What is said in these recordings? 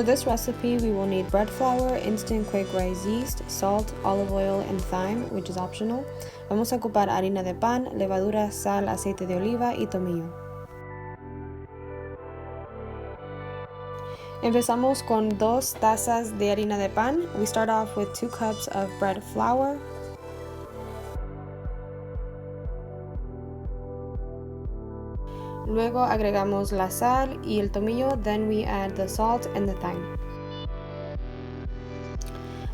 For this recipe, we will need bread flour, instant quick rise yeast, salt, olive oil, and thyme, which is optional. Vamos a ocupar harina de pan, levadura, sal, aceite de oliva y tomillo. Empezamos con 2 tazas de harina de pan. We start off with 2 cups of bread flour. Luego agregamos la sal y el tomillo, then we add the salt and the thyme.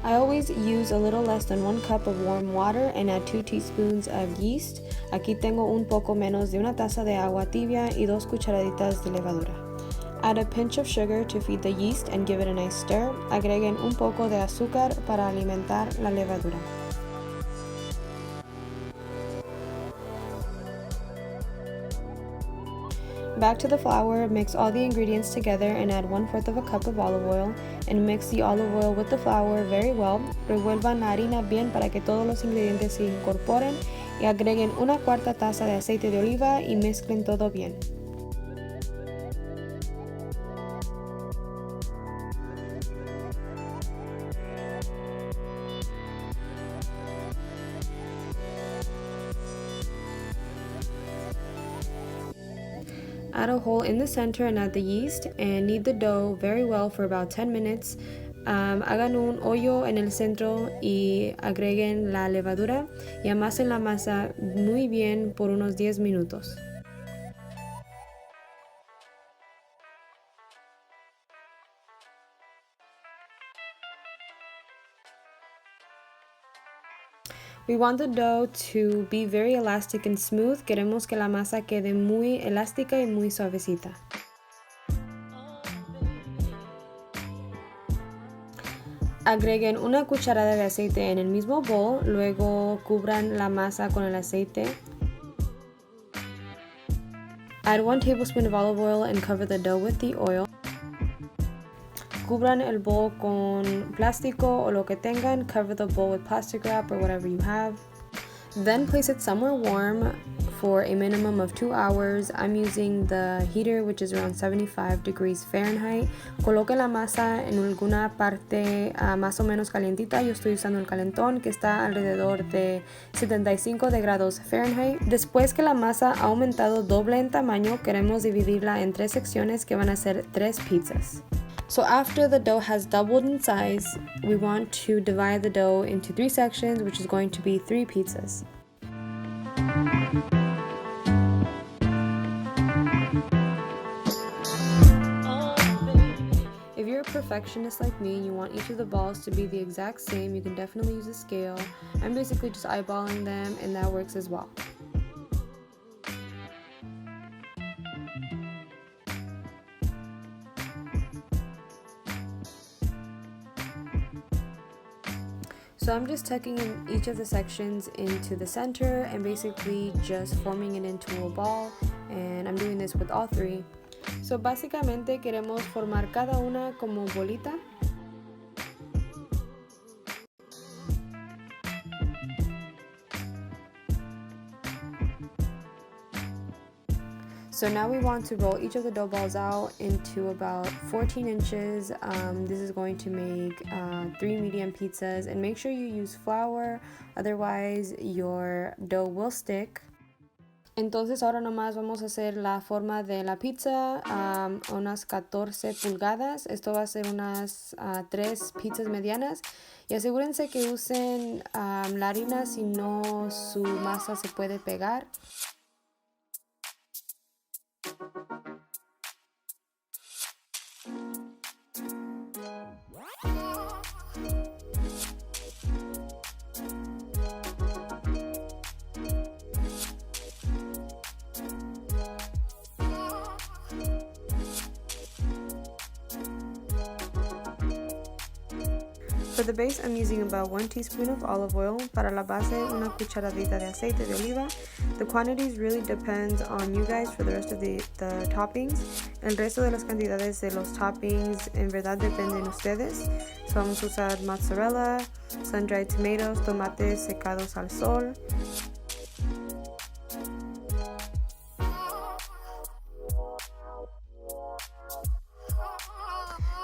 I always use a little less than 1 cup of warm water and add 2 teaspoons of yeast. Aquí tengo un poco menos de una taza de agua tibia y 2 cucharaditas de levadura. Add a pinch of sugar to feed the yeast and give it a nice stir. Agreguen un poco de azúcar para alimentar la levadura. Back to the flour, mix all the ingredients together and add 1/4 of a cup of olive oil and mix the olive oil with the flour very well. Revuelvan la harina bien para que todos los ingredientes se incorporen y agreguen 1/4 taza de aceite de oliva y mezclen todo bien. Add a hole in the center and add the yeast and knead the dough very well for about 10 minutes. Hagan un hoyo en el centro y agreguen la levadura y amasen la masa muy bien por unos 10 minutos. We want the dough to be very elastic and smooth. Queremos que la masa quede muy elástica y muy suavecita. Agreguen 1 cucharada de aceite en el mismo bowl, luego cubran la masa con el aceite. Add 1 tablespoon of olive oil and cover the dough with the oil. Cubran el bowl con plástico o lo que tengan. Cover the bowl with plastic wrap or whatever you have. Then place it somewhere warm for a minimum of 2 hours. I'm using the heater, which is around 75 degrees Fahrenheit. Coloque la masa en alguna parte más o menos calientita. Yo estoy usando el calentón que está alrededor de 75 de grados Fahrenheit. Después que la masa ha aumentado doble en tamaño, queremos dividirla en 3 secciones que van a ser 3 pizzas. So after the dough has doubled in size, we want to divide the dough into 3 sections, which is going to be 3 pizzas. If you're a perfectionist like me and you want each of the balls to be the exact same, you can definitely use a scale. I'm basically just eyeballing them, and that works as well. So I'm just tucking in each of the sections into the center and basically just forming it into a ball, and I'm doing this with all 3. So básicamente queremos formar cada una como bolita. So now we want to roll each of the dough balls out into about 14 inches. This is going to make 3 medium pizzas, and make sure you use flour, otherwise your dough will stick. Entonces ahora nomás vamos a hacer la forma de la pizza, unas 14 pulgadas. Esto va a ser unas 3 pizzas medianas. Y asegúrense que usen la harina, si no su masa se puede pegar. For the base, I'm using about 1 teaspoon of olive oil. Para la base, una cucharadita de aceite de oliva. The quantities really depend on you guys for the rest of the toppings. El resto de las cantidades de los toppings en verdad dependen de ustedes. So vamos a usar mozzarella, sun-dried tomatoes, tomates secados al sol.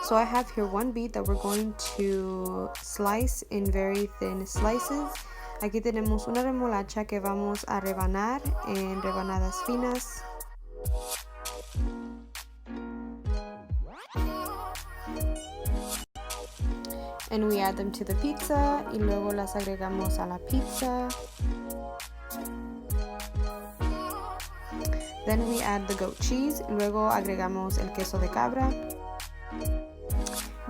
So I have here one beet that we're going to slice in very thin slices. Aquí tenemos una remolacha que vamos a rebanar en rebanadas finas. And we add them to the pizza y luego las agregamos a la pizza. Then we add the goat cheese, luego agregamos el queso de cabra.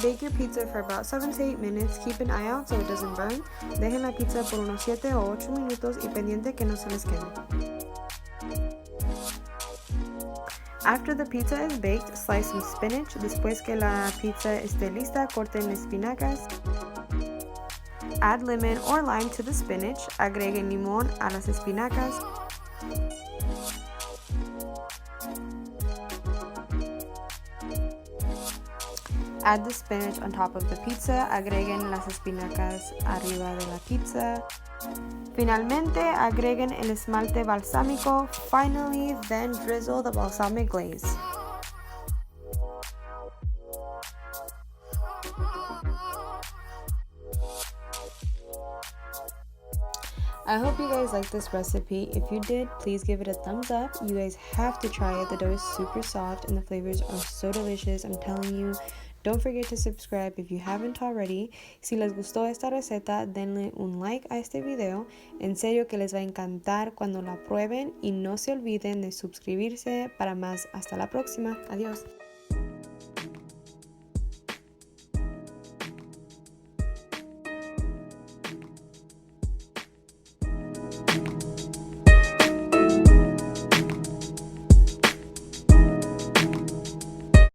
Bake your pizza for about 7 to 8 minutes. Keep an eye out so it doesn't burn. Dejen la pizza por unos 7 o 8 minutos y pendiente que no se les queme. After the pizza is baked, slice some spinach. Después que la pizza esté lista, corten espinacas. Add lemon or lime to the spinach. Agreguen limón a las espinacas. Add the spinach on top of the pizza. Agreguen las espinacas arriba de la pizza. Finalmente, agreguen el esmalte balsámico. Finally, then drizzle the balsamic glaze. I hope you guys liked this recipe. If you did, please give it a thumbs up. You guys have to try it. The dough is super soft and the flavors are so delicious. I'm telling you. Don't forget to subscribe if you haven't already. Si les gustó esta receta, denle un like a este video. En serio que les va a encantar cuando la prueben y no se olviden de suscribirse para más. Hasta la próxima. Adiós.